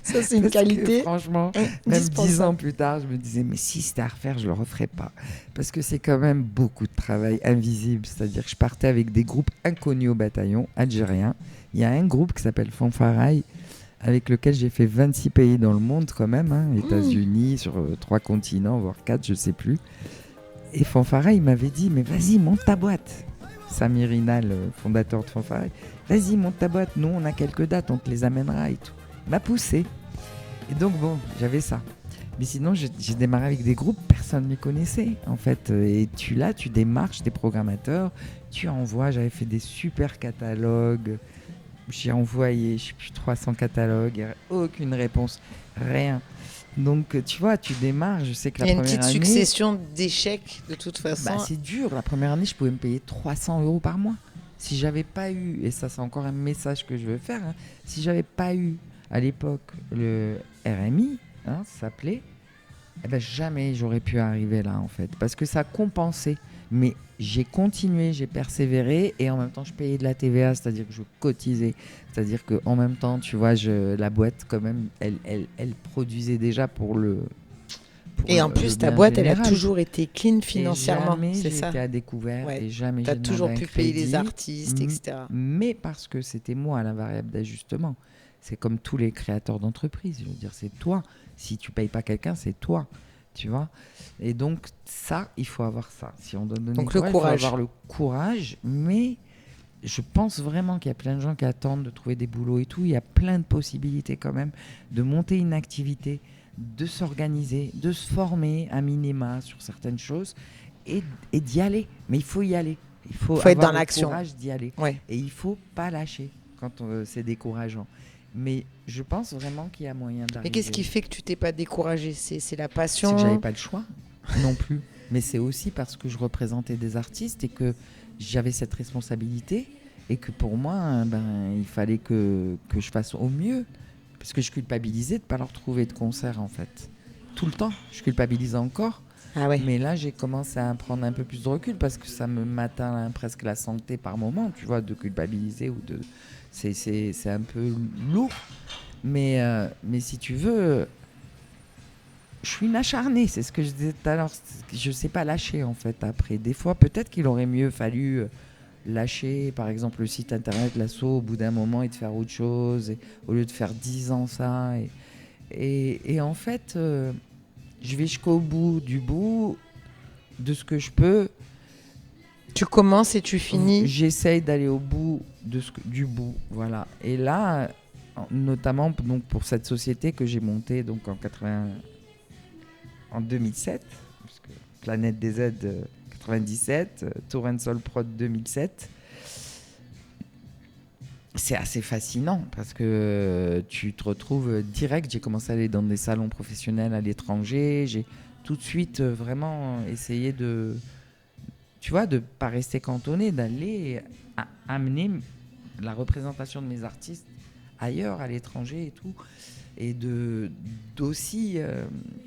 Ça, c'est une qualité. Franchement, même 10 ans plus tard, je me disais, mais si c'était à refaire, je ne le referais pas. Parce que c'est quand même beaucoup de travail invisible. C'est-à-dire que je partais avec des groupes inconnus au bataillon, algériens. Il y a un groupe qui s'appelle Fanfaraille, avec lequel j'ai fait 26 pays dans le monde quand même, États-Unis, sur 3 continents, voire 4, je ne sais plus. Et Fanfaraille, il m'avait dit, mais vas-y, monte ta boîte. Samir Inal, le fondateur de Fanfaraille, vas-y, monte ta boîte. Nous, on a quelques dates, on te les amènera et tout. Il m'a poussé. Et donc, bon, j'avais ça. Mais sinon, j'ai démarré avec des groupes, personne ne les connaissait, en fait. Et tu démarches des programmateurs, tu envoies. J'avais fait des super catalogues. J'ai envoyé, je sais plus, 300 catalogues. Aucune réponse, rien. Donc, tu vois, tu démarres. Je sais que la première année... Il y a une petite succession d'échecs, de toute façon. C'est dur. La première année, je pouvais me payer 300 € par mois. Si j'avais pas eu, et ça, c'est encore un message que je veux faire, si j'avais pas eu, à l'époque, le RMI, ça s'appelait, jamais j'aurais pu arriver là, en fait. Parce que ça compensait. Mais j'ai continué, j'ai persévéré, et en même temps, je payais de la TVA, c'est-à-dire que je cotisais. C'est-à-dire qu'en même temps, tu vois, la boîte, quand même, elle produisait déjà pour le... Et en plus, ta boîte, elle a toujours été clean financièrement, c'est ça. Jamais j'ai été à découvert et jamais j'ai demandé un crédit. Tu as toujours pu payer les artistes, etc. Mais parce que c'était moi la variable d'ajustement. C'est comme tous les créateurs d'entreprises. Je veux dire, c'est toi. Si tu ne payes pas quelqu'un, c'est toi. Tu vois. Et donc, ça, il faut avoir ça. Si on donne donc le courage, il faut avoir le courage. Mais je pense vraiment qu'il y a plein de gens qui attendent de trouver des boulots et tout. Il y a plein de possibilités quand même de monter une activité, de s'organiser, de se former à minima sur certaines choses et d'y aller. Mais il faut y aller. Il faut avoir être dans l'action. Le courage d'y aller. Ouais. Et il ne faut pas lâcher quand c'est décourageant. Mais je pense vraiment qu'il y a moyen d'arriver. Mais qu'est-ce qui fait que tu t'es pas découragé? C'est la passion? C'est que j'avais pas le choix non plus. Mais c'est aussi parce que je représentais des artistes et que j'avais cette responsabilité et que pour moi, il fallait que je fasse au mieux. Parce que je culpabilisais de ne pas leur trouver de concert, en fait. Tout le temps. Je culpabilisais encore. Ah ouais. Mais là, j'ai commencé à prendre un peu plus de recul parce que ça m'atteint presque la santé par moment, tu vois, de culpabiliser ou de... C'est un peu lourd. Mais si tu veux, je suis une acharnée. C'est ce que je disais tout à l'heure. Je ne sais pas lâcher, en fait, après. Des fois, peut-être qu'il aurait mieux fallu... lâcher par exemple le site internet, l'assaut au bout d'un moment et de faire autre chose au lieu de faire 10 ans ça et en fait je vais jusqu'au bout de ce que je peux. Tu commences et tu finis. J'essaye d'aller au bout du bout, voilà. Et là notamment donc pour cette société que j'ai montée donc en 2007 parce que Planète des Z 97, Tour & Sol Prod 2007. C'est assez fascinant parce que tu te retrouves direct. J'ai commencé à aller dans des salons professionnels à l'étranger. J'ai tout de suite vraiment essayé de pas rester cantonné, d'aller amener la représentation de mes artistes ailleurs, à l'étranger et tout. Et d'aussi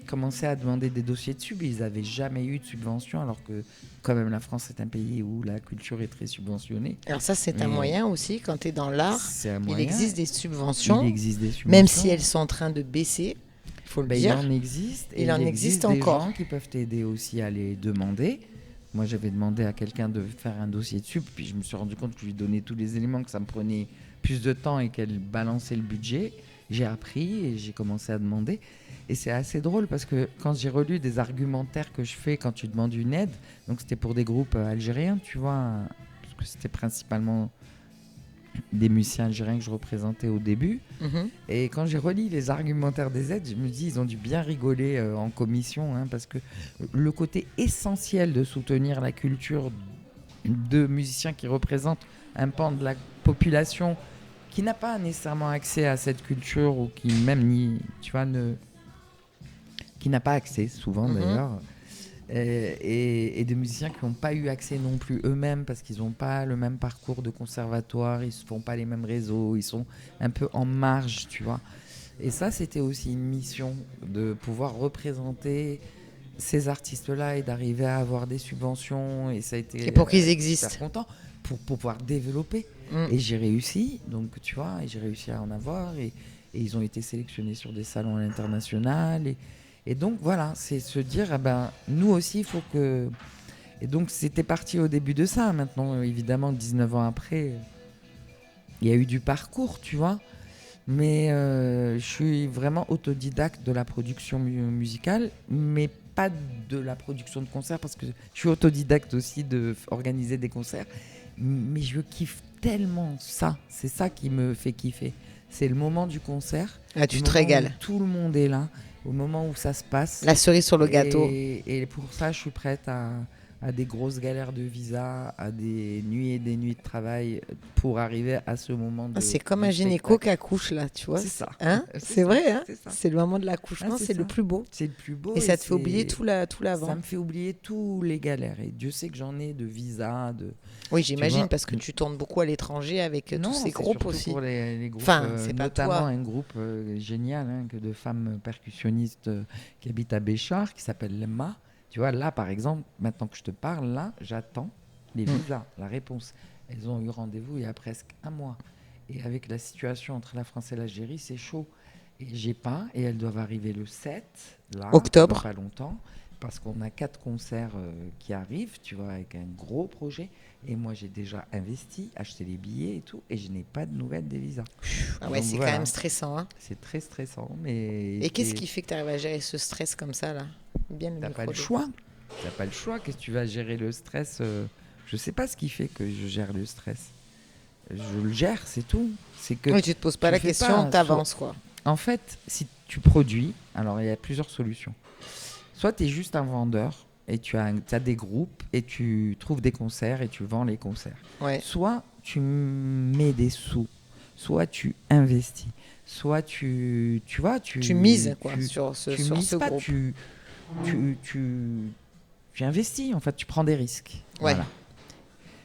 commencer à demander des dossiers de sub. Ils n'avaient jamais eu de subvention, alors que quand même la France est un pays où la culture est très subventionnée. Alors ça, c'est un moyen aussi, quand tu es dans l'art, il existe des subventions, même si elles sont en train de baisser, il faut le dire. Il en existe. Il en existe des encore. Gens qui peuvent t'aider aussi à les demander. Moi, j'avais demandé à quelqu'un de faire un dossier dessus, puis je me suis rendu compte que je lui donnais tous les éléments, que ça me prenait plus de temps et qu'elle balançait le budget. J'ai appris et j'ai commencé à demander. Et c'est assez drôle parce que quand j'ai relu des argumentaires que je fais quand tu demandes une aide, donc c'était pour des groupes algériens, tu vois, parce que c'était principalement des musiciens algériens que je représentais au début. Et quand j'ai relu les argumentaires des aides, je me dis ils ont dû bien rigoler en commission, hein, parce que le côté essentiel de soutenir la culture de musiciens qui représentent un pan de la population qui n'a pas nécessairement accès à cette culture ou qui même qui n'a pas accès souvent d'ailleurs, et des musiciens qui n'ont pas eu accès non plus eux-mêmes parce qu'ils n'ont pas le même parcours de conservatoire, ils ne se font pas les mêmes réseaux, ils sont un peu en marge, tu vois. Et ça, c'était aussi une mission de pouvoir représenter ces artistes-là et d'arriver à avoir des subventions. Et ça a été et pour qu'ils existent. super content pour pouvoir développer. Et j'ai réussi, donc tu vois, et j'ai réussi à en avoir. Et ils ont été sélectionnés sur des salons à l'international. Et donc voilà, c'est se dire, ah ben, nous aussi, il faut que... Et donc c'était parti au début de ça. Maintenant, évidemment, 19 ans après, il y a eu du parcours, tu vois. Mais je suis vraiment autodidacte de la production musicale, mais pas de la production de concerts, parce que je suis autodidacte aussi d'organiser des concerts. Mais je kiffe tellement ça, c'est ça qui me fait kiffer. C'est le moment du concert. Ah, tu te régales. Tout le monde est là, au moment où ça se passe. La cerise sur le gâteau. Et pour ça, je suis prête à des grosses galères de visa, à des nuits et des nuits de travail pour arriver à ce moment de c'est comme un gynéco qui accouche là, tu vois. C'est ça. Hein c'est vrai, hein, c'est le moment de l'accouchement, c'est le plus beau. C'est le plus beau. Et ça te fait oublier tout l'avant. Ça me fait oublier tous les galères. Et Dieu sait que j'en ai de visa, Oui, j'imagine, parce que tu tournes beaucoup à l'étranger avec tous ces groupes aussi. Pour les groupes, c'est pas notamment toi. un groupe génial de femmes percussionnistes qui habitent à Béchar, qui s'appelle Lemma. Tu vois, là, par exemple, maintenant que je te parle, là, j'attends les visas, la réponse. Elles ont eu rendez-vous il y a presque un mois. Et avec la situation entre la France et l'Algérie, c'est chaud. Et j'ai pas, et elles doivent arriver le 7, là, octobre. Pas longtemps, parce qu'on a 4 concerts qui arrivent, tu vois, avec un gros projet. Et moi, j'ai déjà investi, acheté les billets et tout, et je n'ai pas de nouvelles des visas. Ah ouais, donc, c'est voilà. Quand même stressant. Hein. C'est très stressant. Mais et qu'est-ce qui fait que tu arrives à gérer ce stress comme ça, là? Bien le T'as pas le choix. T'as pas le choix. Qu'est-ce que tu vas gérer le stress Je sais pas ce qui fait que je gère le stress. Je le gère, c'est tout. C'est que oui, tu te poses pas la question, t'avances quoi. En fait, si tu produis, alors il y a plusieurs solutions. Soit tu es juste un vendeur et tu as des groupes et tu trouves des concerts et tu vends les concerts. Ouais. Soit tu mets des sous, soit tu investis, soit tu mises quoi sur ce groupe. Tu investis, en fait, tu prends des risques. Ouais. Voilà.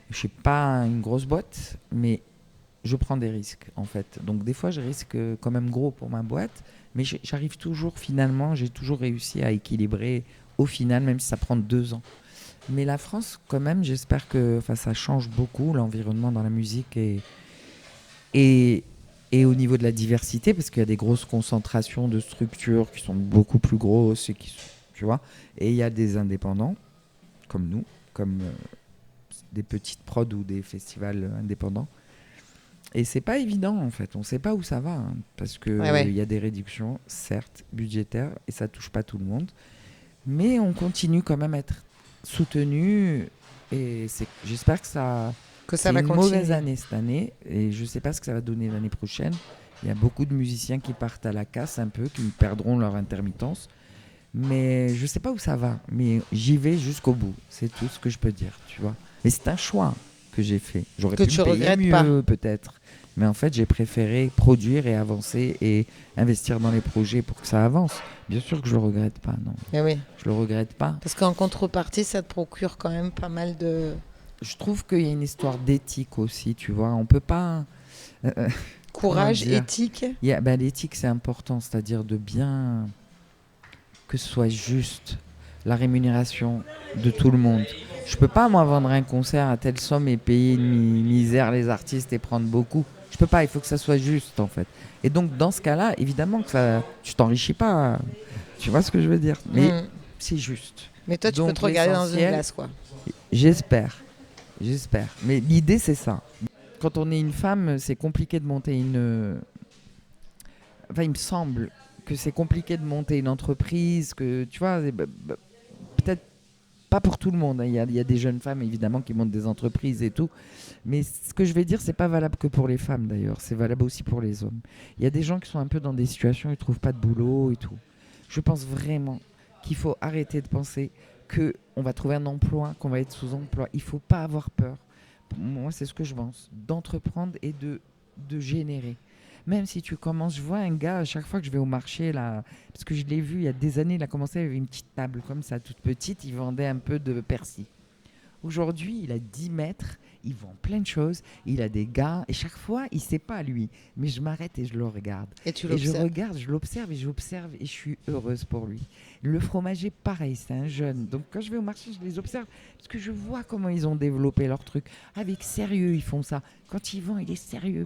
Je suis pas une grosse boîte, mais je prends des risques, en fait. Donc, des fois, je risque quand même gros pour ma boîte, mais j'arrive toujours, finalement, j'ai toujours réussi à équilibrer au final, même si ça prend 2 ans. Mais la France, quand même, j'espère que ça change beaucoup, l'environnement dans la musique et au niveau de la diversité, parce qu'il y a des grosses concentrations de structures qui sont beaucoup plus grosses, et tu vois, et il y a des indépendants, comme nous, comme des petites prods ou des festivals indépendants. Et c'est pas évident, en fait. On sait pas où ça va, hein, parce que y a des réductions, certes, budgétaires, et ça touche pas tout le monde. Mais on continue quand même à être soutenu, et j'espère que ça va une continuer. Mauvaise année cette année, et je sais pas ce que ça va donner l'année prochaine. Il y a beaucoup de musiciens qui partent à la casse un peu, qui perdront leur intermittence. Mais je sais pas où ça va, mais j'y vais jusqu'au bout. C'est tout ce que je peux dire, tu vois. Mais c'est un choix que j'ai fait. J'aurais pu me payer mieux, peut-être. Mais en fait, j'ai préféré produire et avancer et investir dans les projets pour que ça avance. Bien sûr que je le regrette pas, non. Mais oui. Je le regrette pas. Parce qu'en contrepartie, ça te procure quand même pas mal de... Je trouve qu'il y a une histoire d'éthique aussi, tu vois. On peut pas... Courage, éthique. L'éthique, c'est important, c'est-à-dire de bien... que ce soit juste la rémunération de tout le monde. Je peux pas, moi, vendre un concert à telle somme et payer une misère les artistes et prendre beaucoup. Je peux pas, il faut que ça soit juste, en fait. Et donc, dans ce cas-là, évidemment que tu t'enrichis pas. Tu vois ce que je veux dire? Mais c'est juste. Mais toi, tu peux Donc, te regarder dans une l'essentiel, glace, quoi. j'espère. Mais l'idée, c'est ça. Quand on est une femme, c'est compliqué de monter une... Enfin, il me semble que c'est compliqué de monter une entreprise, que tu vois, peut-être pas pour tout le monde, hein. Il y a des jeunes femmes, évidemment, qui montent des entreprises et tout. Mais ce que je vais dire, c'est pas valable que pour les femmes, d'ailleurs. C'est valable aussi pour les hommes. Il y a des gens qui sont un peu dans des situations où ils trouvent pas de boulot et tout. Je pense vraiment qu'il faut arrêter de penser qu'on va trouver un emploi, qu'on va être sous emploi. Il faut pas avoir peur. Moi, c'est ce que je pense. D'entreprendre et de générer. Même si tu commences, je vois un gars, à chaque fois que je vais au marché, là, parce que je l'ai vu il y a des années, il a commencé avec une petite table comme ça, toute petite, il vendait un peu de persil. Aujourd'hui, il a 10 mètres, il vend plein de choses, il a des gars, et chaque fois, il ne sait pas lui, mais je m'arrête et je le regarde. Et tu Et je l'observes. regarde, je l'observe et je suis heureuse pour lui. Le fromager, pareil, c'est un jeune. Donc quand je vais au marché, je les observe parce que je vois comment ils ont développé leur truc. Avec sérieux, ils font ça. Quand il vend, il est sérieux.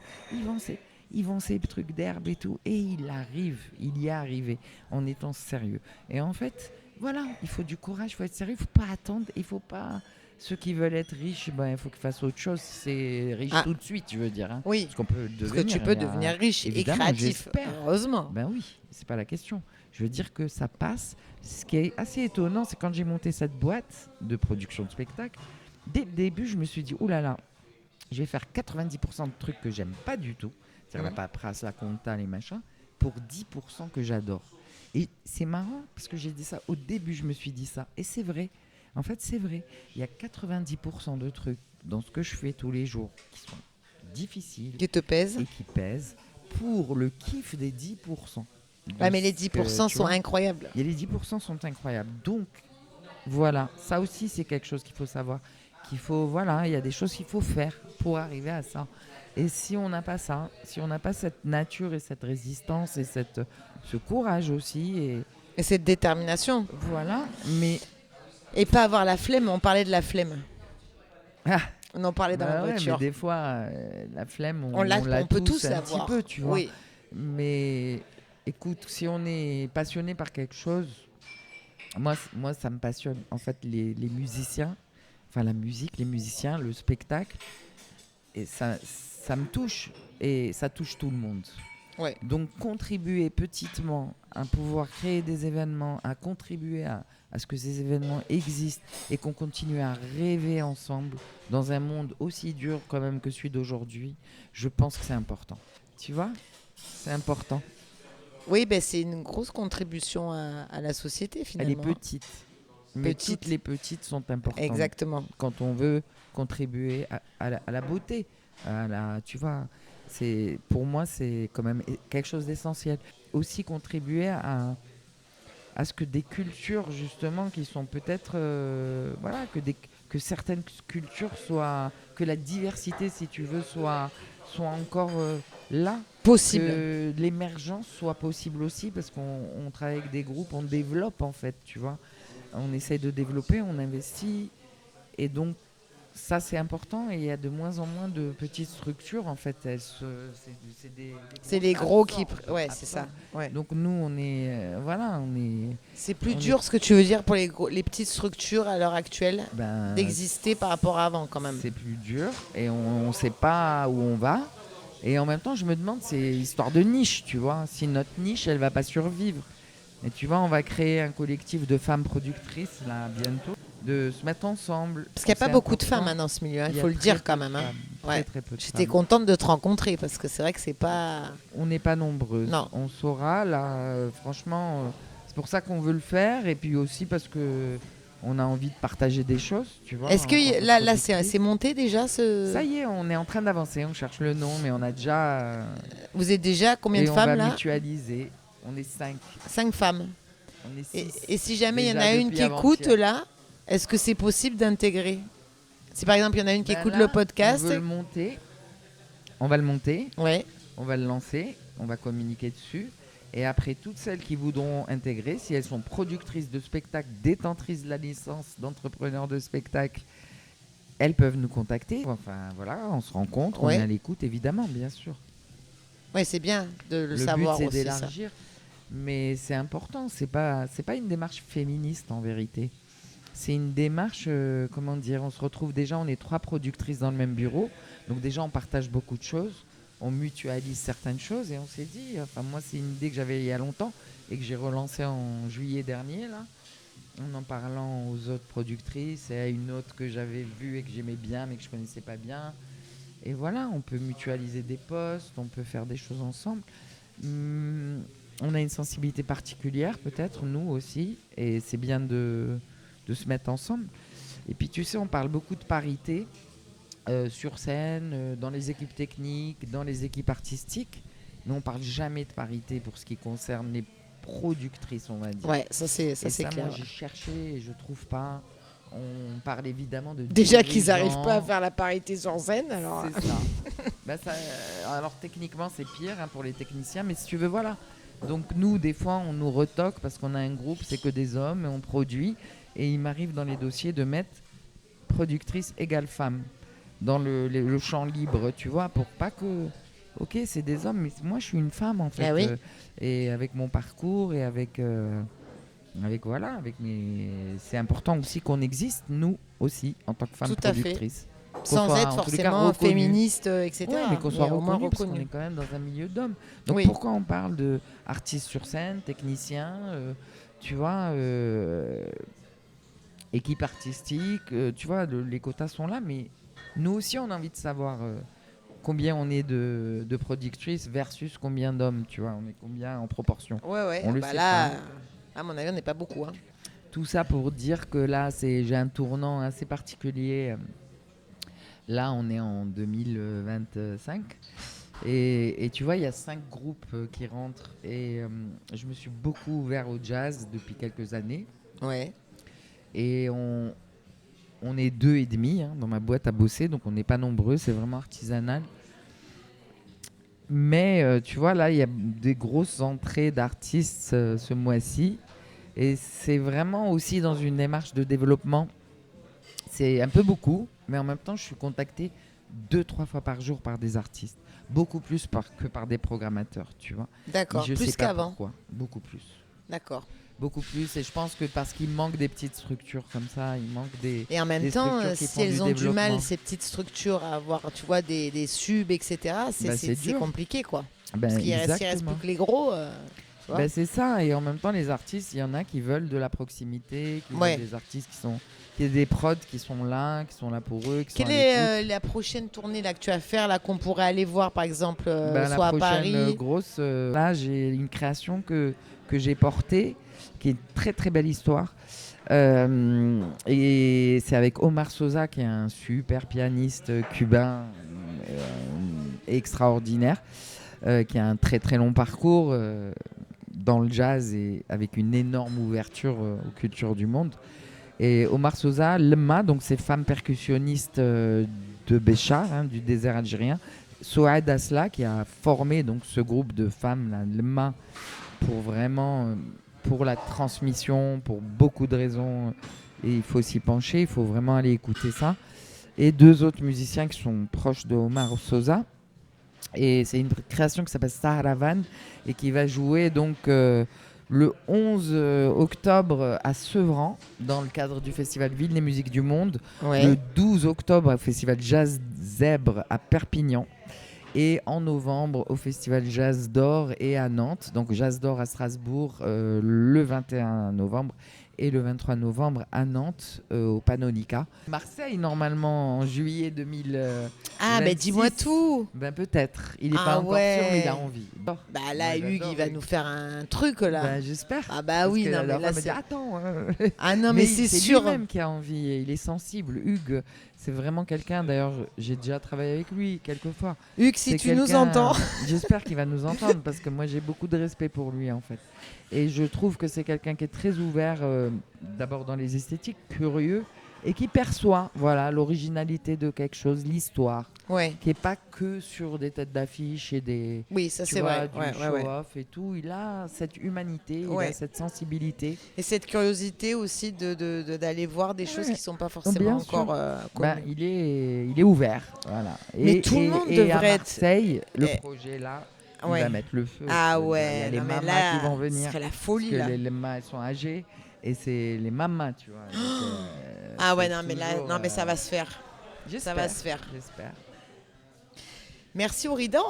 Ils vendent ces trucs d'herbe et tout. Et il y est arrivé en étant sérieux. Et en fait, voilà, il faut du courage, il faut être sérieux, il ne faut pas attendre, il ne faut pas... Ceux qui veulent être riches, ben, il faut qu'ils fassent autre chose. C'est riche Ah. tout de suite, je veux dire. Hein. Oui, Parce qu'on peut parce que devenir. tu peux devenir riche et évidemment, créatif. j'espère. Heureusement. Ben oui, c'est pas la question. Je veux dire que ça passe. Ce qui est assez étonnant, c'est quand j'ai monté cette boîte de production de spectacle, dès le début, je me suis dit, oulala, je vais faire 90% de trucs que j'aime pas du tout, c'est-à-dire la paperasse, la compta, les machins, pour 10% que j'adore. Et c'est marrant, parce que j'ai dit ça, au début, je me suis dit ça. Et c'est vrai. En fait, c'est vrai. Il y a 90% de trucs dans ce que je fais tous les jours qui sont difficiles Qui te pèse. et qui pèsent pour le kiff des 10%. Ouais, mais les ce 10% tu sont vois, incroyables. les 10% sont incroyables. Donc, voilà, ça aussi, c'est quelque chose qu'il faut savoir. Voilà, il y a des choses qu'il faut faire pour arriver à ça. Et si on n'a pas ça, si on n'a pas cette nature et cette résistance et ce courage aussi, Et cette détermination. voilà, mais... Et pas avoir la flemme, on parlait de la flemme. Ah, On en parlait dans la bah ouais, voiture. mais des fois, la flemme, On l'a, l'a on peut tous un l'avoir. petit peu, tu vois. Oui. Mais écoute, si on est passionné par quelque chose, moi ça me passionne. En fait, les musiciens, enfin la musique, les musiciens, le spectacle, et ça me touche et ça touche tout le monde. Ouais. Donc contribuer petitement à pouvoir créer des événements, à contribuer à ce que ces événements existent et qu'on continue à rêver ensemble dans un monde aussi dur quand même que celui d'aujourd'hui, je pense que c'est important. Tu vois, c'est important. Oui, ben c'est une grosse contribution à la société finalement. Elle est petite, mais toutes les petites sont importantes. Exactement. Quand on veut contribuer à la beauté, tu vois, pour moi c'est quand même quelque chose d'essentiel. Aussi contribuer à ce que des cultures justement qui sont peut-être voilà, que certaines cultures soient, que la diversité si tu veux soit encore là, Possible. que l'émergence soit possible aussi, parce qu'on travaille avec des groupes, on développe en fait, tu vois, on essaie de développer, on investit, et donc ça c'est important. Et il y a de moins en moins de petites structures en fait, c'est les gros qui absorbent. ouais, c'est ça. Ouais. Donc nous on est voilà, C'est plus on dur ce que tu veux dire pour les petites structures à l'heure actuelle ben, d'exister par rapport à avant quand même. c'est plus dur et on ne sait pas où on va. Et en même temps, je me demande, c'est histoire de niche, tu vois. Si notre niche, elle va pas survivre. Et tu vois, on va créer un collectif de femmes productrices, là, bientôt, de se mettre ensemble. Parce qu'il n'y a pas C'est beaucoup de important. femmes hein, dans ce milieu, il Il y a faut le très dire peu quand de même. Hein. femmes, Ouais. très peu de J'étais femmes. contente de te rencontrer parce que c'est vrai que c'est pas... On n'est pas nombreuses. Non. On saura, là, franchement, c'est pour ça qu'on veut le faire. Et puis aussi parce que on a envie de partager des choses, tu vois. Est-ce que là c'est monté déjà ce... Ça y est, on est en train d'avancer, on cherche le nom, mais on a déjà... Vous êtes déjà combien et de femmes on va là mutualiser. On est 5. 5 femmes. On est 6. Et si jamais il y en déjà a une depuis qui écoute avant-hier. là, est-ce que c'est possible d'intégrer? Si par exemple il y en a une qui Ben écoute là, le podcast... On veut le monter. On va le monter, Ouais. on va le lancer, on va communiquer dessus. Et après, toutes celles qui voudront intégrer, si elles sont productrices de spectacles, détentrices de la licence d'entrepreneurs de spectacle, elles peuvent nous contacter. Enfin voilà, on se rencontre, Ouais. on est à l'écoute évidemment, bien sûr. Ouais, c'est bien de le Le savoir but c'est aussi ça. d'élargir, mais c'est important. C'est pas une démarche féministe en vérité. c'est une démarche, comment dire, on se retrouve déjà, on est 3 productrices dans le même bureau, donc déjà on partage beaucoup de choses, on mutualise certaines choses et on s'est dit, enfin moi c'est une idée que j'avais il y a longtemps et que j'ai relancée en juillet dernier là, en parlant aux autres productrices et à une autre que j'avais vue et que j'aimais bien mais que je connaissais pas bien. Et voilà, on peut mutualiser des postes, on peut faire des choses ensemble. On a une sensibilité particulière peut-être, nous aussi, et c'est bien de se mettre ensemble. Et puis tu sais, on parle beaucoup de parité sur scène, dans les équipes techniques, dans les équipes artistiques, mais on parle jamais de parité pour ce qui concerne les productrices, on va dire. Ouais, ça c'est clair. Moi, j'ai cherché et je trouve pas. On parle évidemment de Déjà qu'ils n'arrivent dirigeants. pas à faire la parité sur scène, alors. C'est ça. Alors techniquement c'est pire pour les techniciens, mais si tu veux voilà. Donc nous des fois on nous retoque parce qu'on a un groupe, c'est que des hommes et on produit. Et il m'arrive dans les dossiers de mettre productrice égale femme dans le champ libre, tu vois, pour pas que. Ok, c'est des hommes, mais moi je suis une femme en fait. Ah oui. Et avec mon parcours et avec voilà, c'est important aussi qu'on existe, nous aussi, en tant que femmes productrices. Sans être forcément féministe, etc. Ouais, mais qu'on soit au moins reconnu, parce qu'on reconnu. est quand même dans un milieu d'hommes. Donc pourquoi on parle d'artistes sur scène, techniciens, tu vois, équipe artistique, tu vois, les quotas sont là, mais nous aussi on a envie de savoir combien on est de productrices versus combien d'hommes, tu vois, on est combien en proportion. Ouais. On le bah sait là, pas. à mon avis, on n'est pas beaucoup. Hein. Tout ça pour dire que là, j'ai un tournant assez particulier. Là, on est en 2025. Et tu vois, il y a 5 groupes qui rentrent. Et je me suis beaucoup ouvert au jazz depuis quelques années. Ouais. Et on est 2,5 dans ma boîte à bosser. Donc, on n'est pas nombreux. C'est vraiment artisanal. Mais tu vois, là, il y a des grosses entrées d'artistes ce mois-ci. Et c'est vraiment aussi dans une démarche de développement. C'est un peu beaucoup, mais en même temps, je suis contacté 2-3 fois par jour par des artistes. Beaucoup plus que par des programmateurs, tu vois. D'accord, plus qu'avant. Pourquoi. Beaucoup plus. D'accord. Beaucoup plus, et je pense que parce qu'il manque des petites structures comme ça, il manque des. Et en même temps, si elles ont du mal, ces petites structures, à avoir, tu vois, des subs, etc., c'est compliqué, quoi. Parce qu'il reste plus que les gros. C'est ça, et en même temps, les artistes, il y en a qui veulent de la proximité, qui veulent des artistes il y a des prods qui sont là pour eux. Quelle est la prochaine tournée là, que tu vas faire, là, qu'on pourrait aller voir, par exemple, soit à Paris? La prochaine grosse, là, j'ai une création que j'ai portée, qui est une très très belle histoire. Et c'est avec Omar Sosa, qui est un super pianiste cubain extraordinaire, qui a un très très long parcours dans le jazz et avec une énorme ouverture aux cultures du monde. Et Omar Sosa, Lemma, donc c'est femme percussionniste de Béchar, du désert algérien. Souad Asla, qui a formé donc ce groupe de femmes, là, Lemma, pour vraiment, pour la transmission, pour beaucoup de raisons. Et il faut s'y pencher, il faut vraiment aller écouter ça. Et 2 autres musiciens qui sont proches de Omar Sosa. Et c'est une création qui s'appelle Saharavan et qui va jouer donc le 11 octobre à Sevran dans le cadre du festival Ville des Musiques du Monde, le 12 octobre au festival Jazz Zèbre à Perpignan et en novembre au festival Jazz d'Or et à Nantes, donc Jazz d'Or à Strasbourg le 21 novembre et le 23 novembre à Nantes au Panonica. Marseille normalement en juillet 2026. Ah ben dis-moi tout. Ben peut-être, il n'est pas encore sûr mais il a envie. Bah là Hugues il va nous faire un truc là. Ben, j'espère. Ah bah oui, non mais là me dit attends. Ah non mais c'est sûr. Lui-même qui a envie et il est sensible. Hugues, c'est vraiment quelqu'un, d'ailleurs j'ai déjà travaillé avec lui quelques fois. Hugues, si tu nous entends. J'espère qu'il va nous entendre parce que moi j'ai beaucoup de respect pour lui en fait. Et je trouve que c'est quelqu'un qui est très ouvert, d'abord dans les esthétiques, curieux, et qui perçoit l'originalité de quelque chose, l'histoire, qui n'est pas que sur des têtes d'affiche et des show-off et tout. Il a cette humanité, il a cette sensibilité. Et cette curiosité aussi d'aller voir des choses qui ne sont pas forcément encore connues. Il est ouvert. Voilà. Mais tout le monde devrait à Marseille, le projet là, il va mettre le feu. Ah ouais, il y a les mamas qui vont venir. Ce serait la folie parce là. que les mamas elles sont âgées Et c'est les mamas, tu vois. Donc, Ah ouais, c'est non, mais là, toujours, non, mais ça va se faire. Ça va se faire. J'espère. Merci Auridan.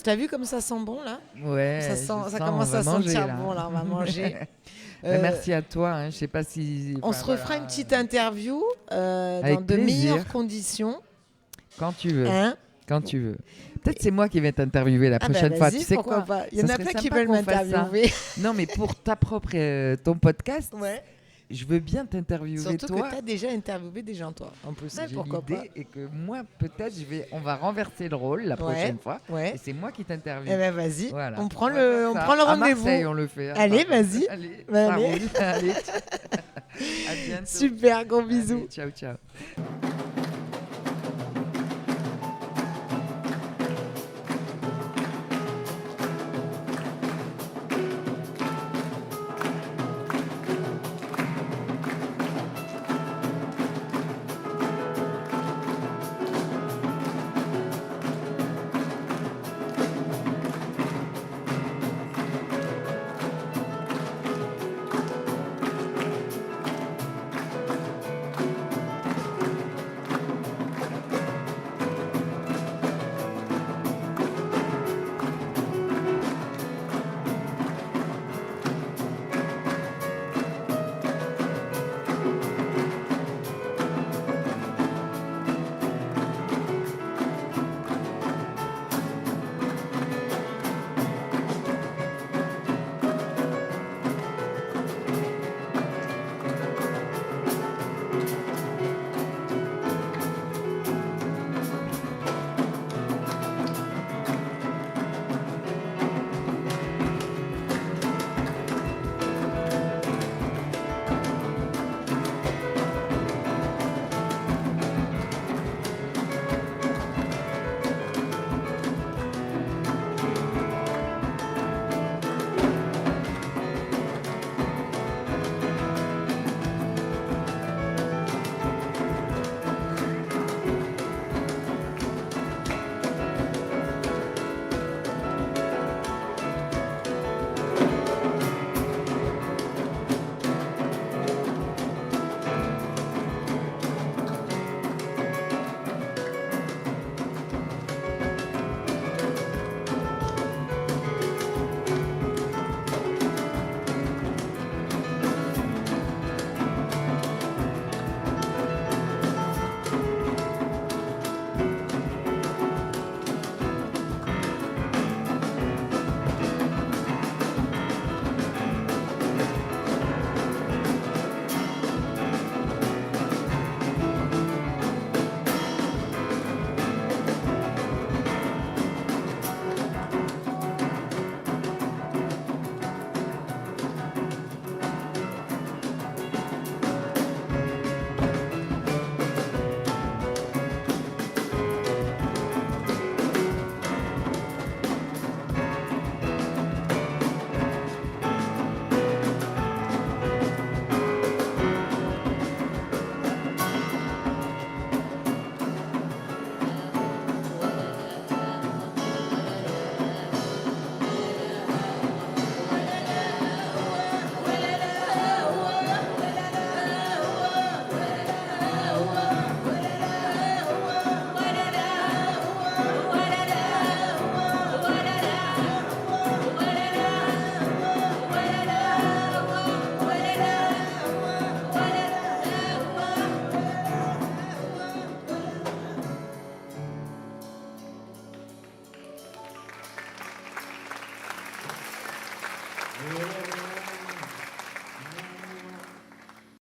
T'as vu comme ça sent bon là? Ouais, Ça commence à sentir bon là. On va manger. Merci à toi. Hein. Je sais pas si. On se refera une petite interview Avec dans de plaisir. meilleures conditions. Quand tu veux. Hein? Quand tu veux. Peut-être c'est moi qui vais t'interviewer la prochaine fois. Tu sais quoi pas. Il y en Ça a serait plein qui sympa veulent qu'on fasse ça. m'interviewer. Non, mais pour ton podcast, Ouais. je veux bien t'interviewer Surtout toi. que tu as déjà interviewé des gens, toi. En plus, J'ai pourquoi pas. l'idée et que moi, peut-être, on va renverser le rôle la prochaine fois. Ouais. Et c'est moi qui t'interviewe. Eh ben vas-y. Voilà. On prend va le faire ça. rendez-vous. À Marseille, on le fait. Hein, Allez, par contre. vas-y. Allez, Bah, ça allez. roule. Allez. À bientôt. Super, gros bisous. Allez, ciao, ciao.